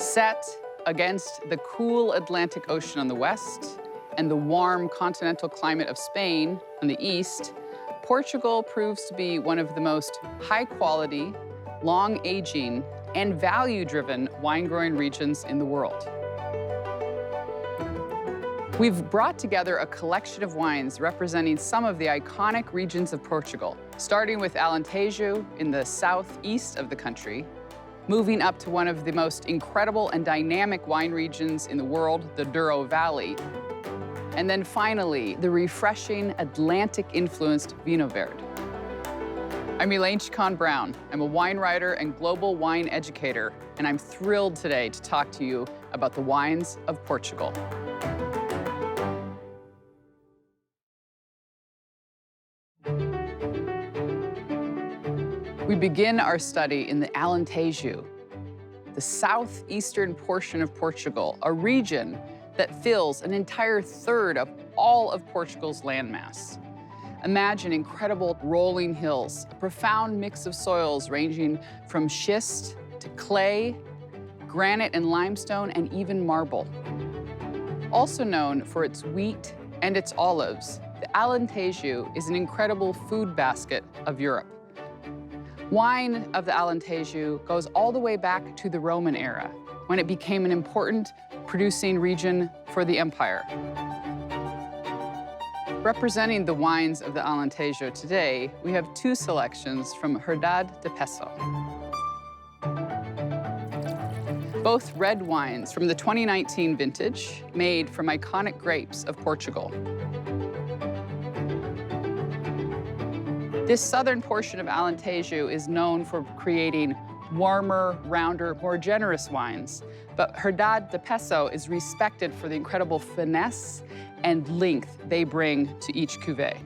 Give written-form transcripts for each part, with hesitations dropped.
Set against the cool Atlantic Ocean on the west and the warm continental climate of Spain on the east, Portugal proves to be one of the most high-quality, long-aging, and value-driven wine-growing regions in the world. We've brought together a collection of wines representing some of the iconic regions of Portugal, starting with Alentejo in the southeast of the country, moving up to one of the most incredible and dynamic wine regions in the world, the Douro Valley, and then finally, the refreshing Atlantic-influenced Vinho Verde. I'm Elaine Chukan Brown. I'm a wine writer and global wine educator, and I'm thrilled today to talk to you about the wines of Portugal. We begin our study in the Alentejo, the southeastern portion of Portugal, a region that fills an entire third of all of Portugal's landmass. Imagine incredible rolling hills, a profound mix of soils ranging from schist to clay, granite and limestone, and even marble. Also known for its wheat and its olives, the Alentejo is an incredible food basket of Europe. Wine of the Alentejo goes all the way back to the Roman era, when it became an important producing region for the empire. Representing the wines of the Alentejo today, we have two selections from Verde de Peso. Both red wines from the 2019 vintage, made from iconic grapes of Portugal. This southern portion of Alentejo is known for creating warmer, rounder, more generous wines, but Verde de Peso is respected for the incredible finesse and length they bring to each cuvée.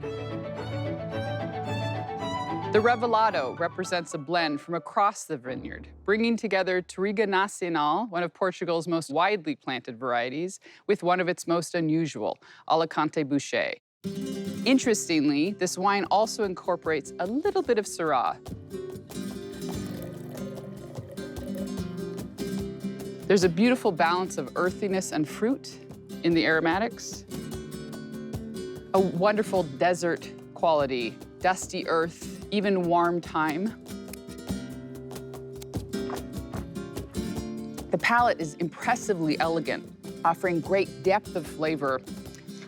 The Revelado represents a blend from across the vineyard, bringing together Touriga Nacional, one of Portugal's most widely planted varieties, with one of its most unusual, Alicante Bouschet. Interestingly, this wine also incorporates a little bit of Syrah. There's a beautiful balance of earthiness and fruit in the aromatics. A wonderful desert quality, dusty earth, even warm thyme. The palate is impressively elegant, offering great depth of flavor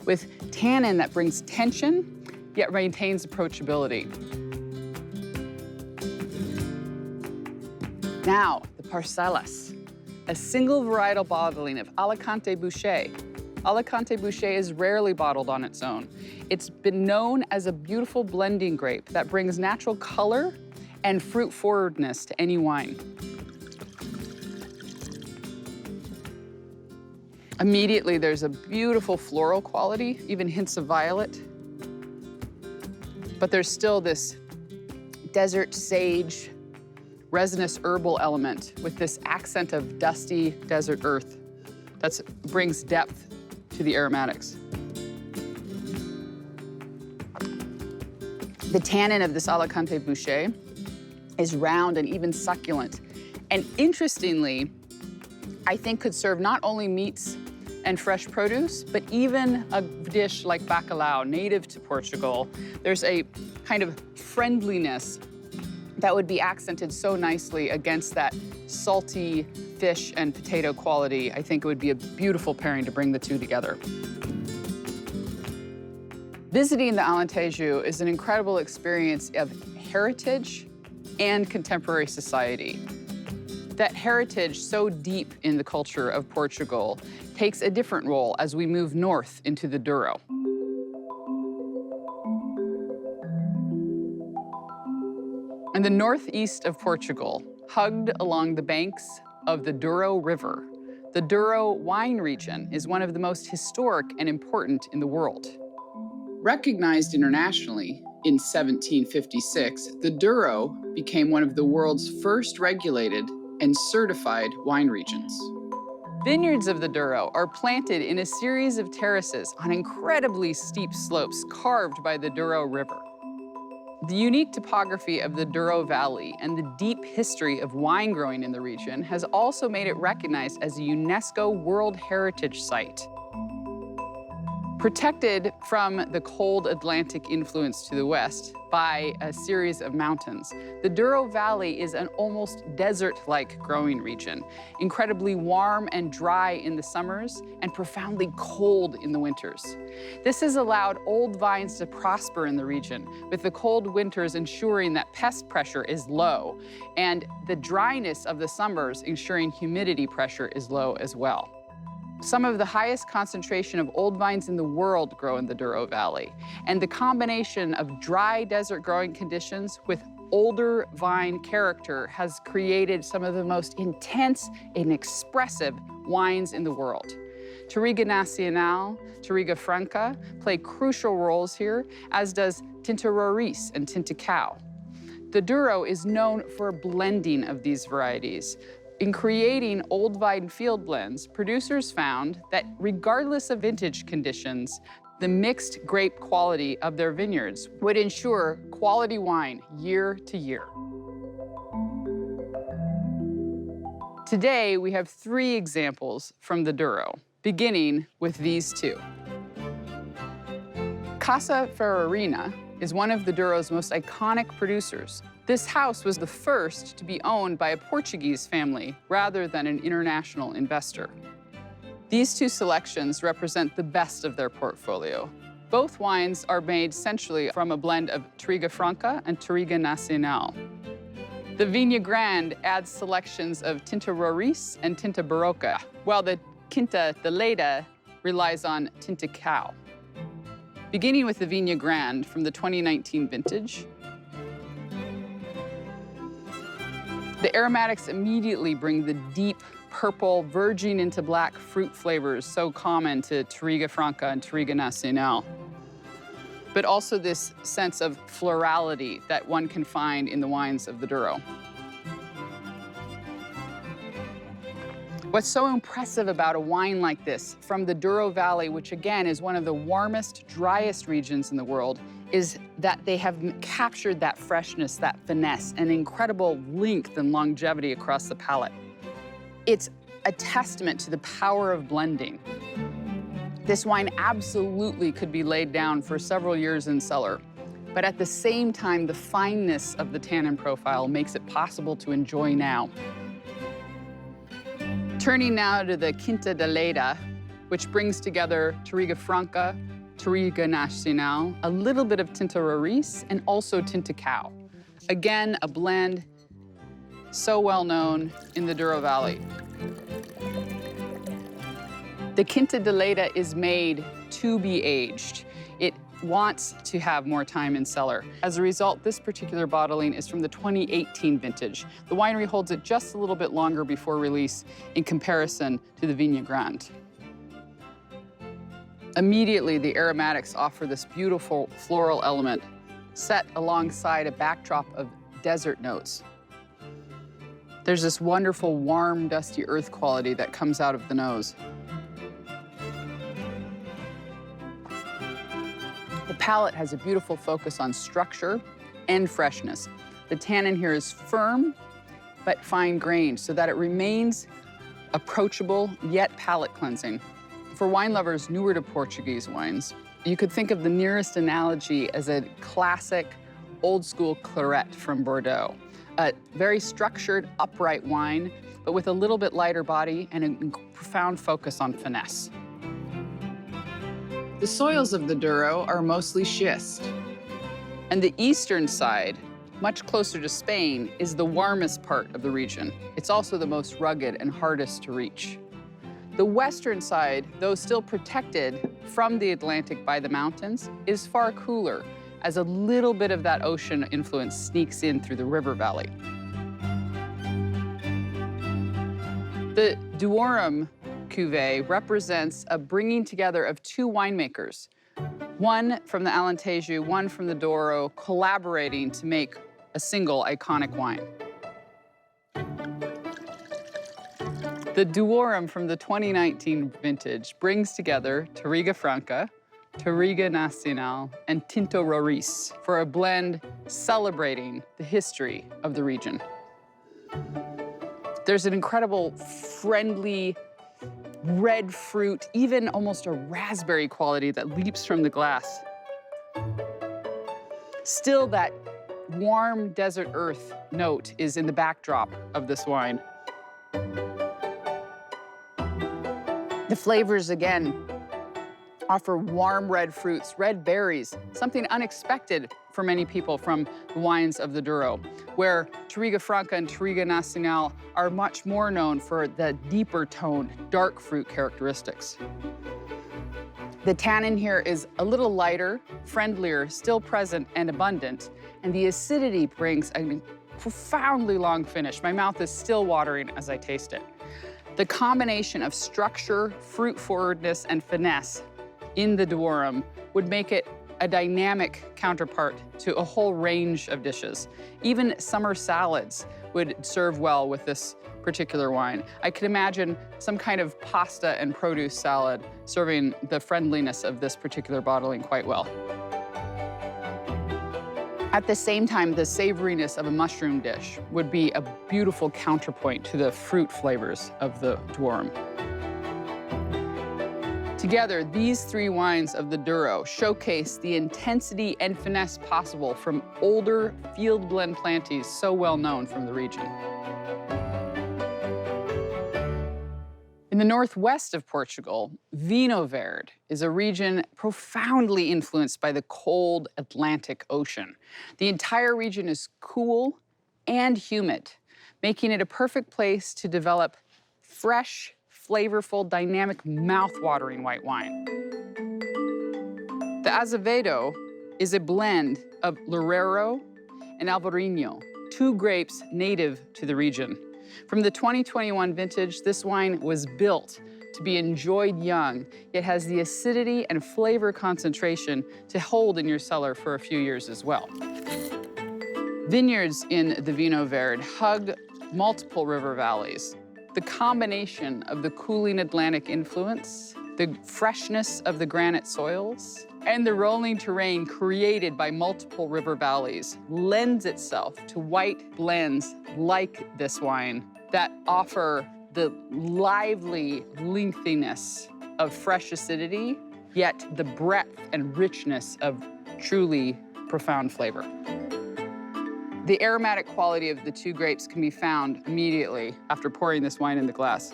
with tannin that brings tension, yet maintains approachability. Now, the Parcelas, a single varietal bottling of Alicante Bouschet. Alicante Bouschet is rarely bottled on its own. It's been known as a beautiful blending grape that brings natural color and fruit forwardness to any wine. Immediately, there's a beautiful floral quality, even hints of violet. But there's still this desert sage, resinous herbal element with this accent of dusty desert earth that brings depth to the aromatics. The tannin of this Alicante Bouschet is round and even succulent. And interestingly, I think could serve not only meats and fresh produce, but even a dish like bacalhau, native to Portugal. There's a kind of friendliness that would be accented so nicely against that salty fish and potato quality. I think it would be a beautiful pairing to bring the two together. Visiting the Alentejo is an incredible experience of heritage and contemporary society. That heritage, so deep in the culture of Portugal, takes a different role as we move north into the Douro. In the northeast of Portugal, hugged along the banks of the Douro River, the Douro wine region is one of the most historic and important in the world. Recognized internationally in 1756, the Douro became one of the world's first regulated and certified wine regions. Vineyards of the Douro are planted in a series of terraces on incredibly steep slopes carved by the Douro River. The unique topography of the Douro Valley and the deep history of wine growing in the region has also made it recognized as a UNESCO World Heritage Site. Protected from the cold Atlantic influence to the west by a series of mountains, the Douro Valley is an almost desert-like growing region, incredibly warm and dry in the summers and profoundly cold in the winters. This has allowed old vines to prosper in the region, with the cold winters ensuring that pest pressure is low, and the dryness of the summers ensuring humidity pressure is low as well. Some of the highest concentration of old vines in the world grow in the Douro Valley, and the combination of dry desert growing conditions with older vine character has created some of the most intense and expressive wines in the world. Touriga Nacional, Touriga Franca play crucial roles here, as does Tinta Roriz and Tinta Cao. The Douro is known for a blending of these varieties. In creating old vine field blends, producers found that regardless of vintage conditions, the mixed grape quality of their vineyards would ensure quality wine year to year. Today, we have 3 examples from the Douro, beginning with these 2. Casa Ferrarina is one of the Douro's most iconic producers. This house was the first to be owned by a Portuguese family rather than an international investor. These 2 selections represent the best of their portfolio. Both wines are made essentially from a blend of Touriga Franca and Touriga Nacional. The Vinho Grande adds selections of Tinta Roriz and Tinta Barroca, while the Quinta de Leda relies on Tinta Cao. Beginning with the Vinho Grande from the 2019 vintage, the aromatics immediately bring the deep purple, verging into black fruit flavors so common to Touriga Franca and Touriga Nacional, but also this sense of florality that one can find in the wines of the Douro. What's so impressive about a wine like this from the Douro Valley, which again is one of the warmest, driest regions in the world, is that they have captured that freshness, that finesse, and incredible length and longevity across the palate. It's a testament to the power of blending. This wine absolutely could be laid down for several years in cellar, but at the same time, the fineness of the tannin profile makes it possible to enjoy now. Turning now to the Quinta de Leda, which brings together Touriga Franca, Touriga Nacional, a little bit of Tinta Roriz, and also Tinta Cao. Again, a blend so well known in the Douro Valley. The Quinta de Leda is made to be aged. It wants to have more time in cellar. As a result, this particular bottling is from the 2018 vintage. The winery holds it just a little bit longer before release in comparison to the Vinho Grande. Immediately, the aromatics offer this beautiful floral element set alongside a backdrop of desert notes. There's this wonderful, warm, dusty earth quality that comes out of the nose. The palate has a beautiful focus on structure and freshness. The tannin here is firm, but fine-grained, so that it remains approachable, yet palate cleansing. For wine lovers newer to Portuguese wines, you could think of the nearest analogy as a classic, old-school claret from Bordeaux. A very structured, upright wine, but with a little bit lighter body and a profound focus on finesse. The soils of the Douro are mostly schist, and the eastern side, much closer to Spain, is the warmest part of the region. It's also the most rugged and hardest to reach. The western side, though still protected from the Atlantic by the mountains, is far cooler, as a little bit of that ocean influence sneaks in through the river valley. The Dourum cuvée represents a bringing together of 2 winemakers, one from the Alentejo, one from the Douro, collaborating to make a single iconic wine. The Dourum from the 2019 vintage brings together Touriga Franca, Touriga Nacional, and Tinto Roriz for a blend celebrating the history of the region. There's an incredible, friendly, red fruit, even almost a raspberry quality that leaps from the glass. Still, that warm desert earth note is in the backdrop of this wine. The flavors, again, offer warm red fruits, red berries, something unexpected for many people from the wines of the Douro, where Touriga Franca and Touriga Nacional are much more known for the deeper toned, dark fruit characteristics. The tannin here is a little lighter, friendlier, still present and abundant, and the acidity brings a profoundly long finish. My mouth is still watering as I taste it. The combination of structure, fruit forwardness, and finesse in the Douro would make it a dynamic counterpart to a whole range of dishes. Even summer salads would serve well with this particular wine. I could imagine some kind of pasta and produce salad serving the friendliness of this particular bottling quite well. At the same time, the savoriness of a mushroom dish would be a beautiful counterpoint to the fruit flavors of the Douro. Together, these three wines of the Douro showcase the intensity and finesse possible from older field blend planties so well known from the region. In the northwest of Portugal, Vinho Verde is a region profoundly influenced by the cold Atlantic Ocean. The entire region is cool and humid, making it a perfect place to develop fresh, flavorful, dynamic, mouth-watering white wine. The Azevedo is a blend of Loureiro and Alvarinho, two grapes native to the region. From the 2021 vintage, this wine was built to be enjoyed young. It has the acidity and flavor concentration to hold in your cellar for a few years as well. Vineyards in the Vinho Verde hug multiple river valleys. The combination of the cooling Atlantic influence, the freshness of the granite soils, and the rolling terrain created by multiple river valleys lends itself to white blends like this wine that offer the lively lengthiness of fresh acidity, yet the breadth and richness of truly profound flavor. The aromatic quality of the two grapes can be found immediately after pouring this wine in the glass.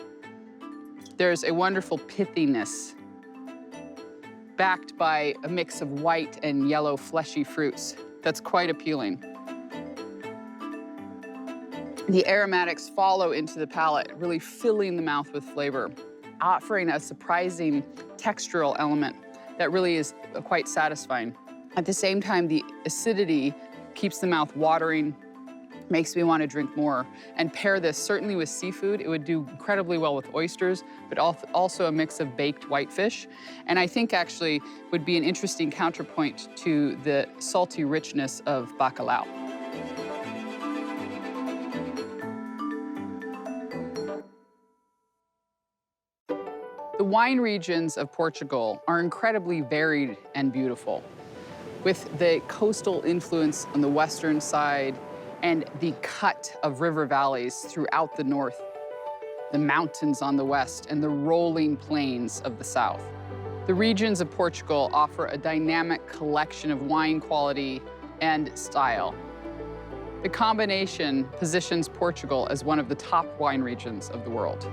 There's a wonderful pithiness backed by a mix of white and yellow fleshy fruits that's quite appealing. The aromatics follow into the palate, really filling the mouth with flavor, offering a surprising textural element that really is quite satisfying. At the same time, the acidity keeps the mouth watering, makes me want to drink more. And pair this certainly with seafood. It would do incredibly well with oysters, but also a mix of baked whitefish. And I think actually would be an interesting counterpoint to the salty richness of bacalhau. The wine regions of Portugal are incredibly varied and beautiful, with the coastal influence on the western side and the cut of river valleys throughout the north, the mountains on the west, and the rolling plains of the south. The regions of Portugal offer a dynamic collection of wine quality and style. The combination positions Portugal as one of the top wine regions of the world.